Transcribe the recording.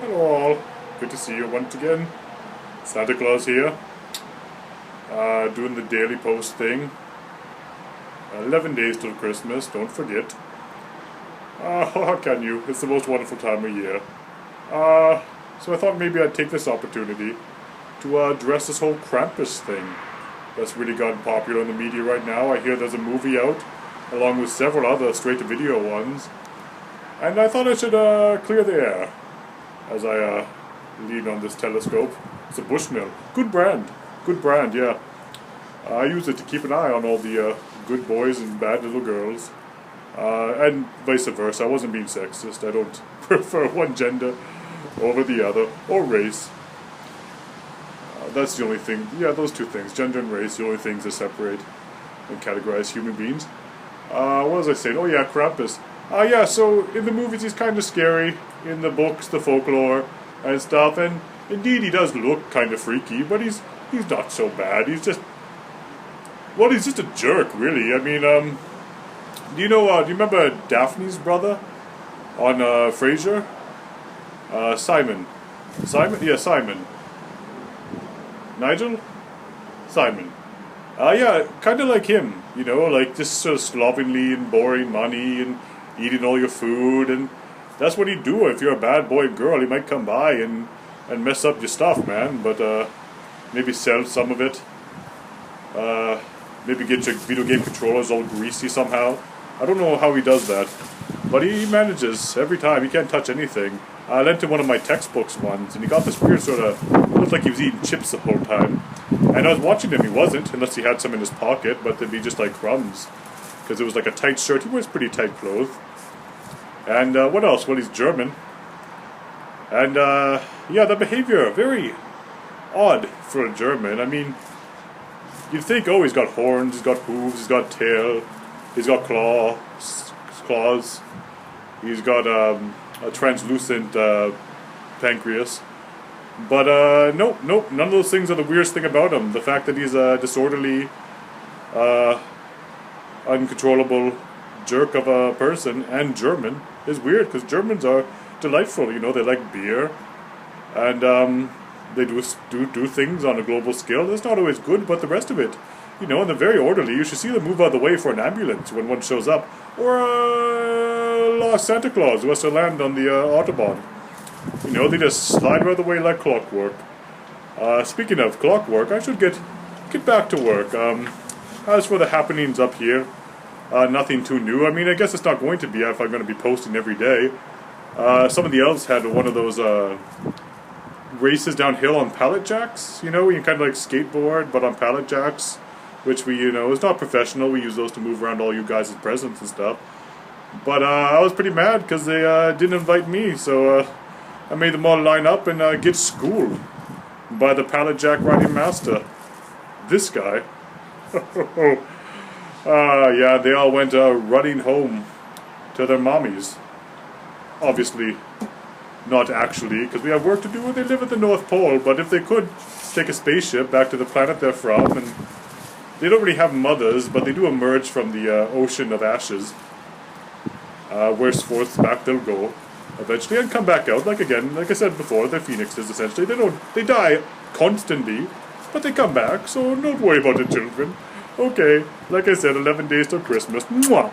Hello all. Good to see you once again. Santa Claus here. Doing the daily post thing. 11 days till Christmas, don't forget. How can you? It's the most wonderful time of year. So I thought maybe I'd take this opportunity to address this whole Krampus thing that's really gotten popular in the media right now. I hear there's a movie out, along with several other straight-to-video ones. And I thought I should clear the air as I lean on this telescope. It's a Bushnell. Good brand, yeah. I use it to keep an eye on all the good boys and bad little girls. And vice versa. I wasn't being sexist. I don't prefer one gender over the other, or race. That's the only thing. Yeah, those two things, gender and race, the only things that separate and categorize human beings. What was I saying? Oh yeah, Krampus. Yeah, so in the movies he's kind of scary, in the books, the folklore and stuff, and indeed he does look kind of freaky, but he's not so bad. He's just a jerk, really. I mean, do you remember Daphne's brother on Frasier? Simon. Simon? Yeah, Simon. Nigel? Simon. Yeah, kind of like him, like just sort of slovenly and boring money and eating all your food, and that's what he'd do. If you're a bad boy or girl, he might come by and mess up your stuff, man, but maybe sell some of it. Maybe get your video game controllers all greasy somehow. I don't know how he does that, but he manages every time. He can't touch anything. I lent him one of my textbooks once, and he got this weird sort of, looked like he was eating chips the whole time. And I was watching him, he wasn't, unless he had some in his pocket, but they'd be just like crumbs. Because it was like a tight shirt. He wears pretty tight clothes. And what else? Well, he's German. And yeah, the behavior, very odd for a German. I mean, you'd think, oh, he's got horns, he's got hooves, he's got tail, he's got claws, he's got a translucent pancreas. But nope, none of those things are the weirdest thing about him. The fact that he's a disorderly, uncontrollable jerk of a person and German is weird, because Germans are delightful. They like beer, and they do things on a global scale. That's not always good, but the rest of it, and they're very orderly. You should see them move out of the way for an ambulance when one shows up, or lost Santa Claus who has to land on the Autobahn. They just slide right out of the way like clockwork. Speaking of clockwork, I should get back to work. As for the happenings up here, nothing too new. I mean, I guess it's not going to be if I'm going to be posting every day. Some of the elves had one of those races downhill on pallet jacks. You can kind of like skateboard, but on pallet jacks, which we, is not professional. We use those to move around all you guys' presents and stuff. But I was pretty mad because they didn't invite me, so I made them all line up and get schooled by the pallet jack riding master. This guy. Yeah, they all went running home to their mommies. Obviously, not actually, because we have work to do. They live at the North Pole, but if they could take a spaceship back to the planet they're from, and they don't really have mothers, but they do emerge from the ocean of ashes. Where's back they'll go eventually and come back out. Like I said before, they're phoenixes essentially. They die constantly, but they come back, so don't worry about the children. Okay, like I said, 11 days till Christmas. Mwah!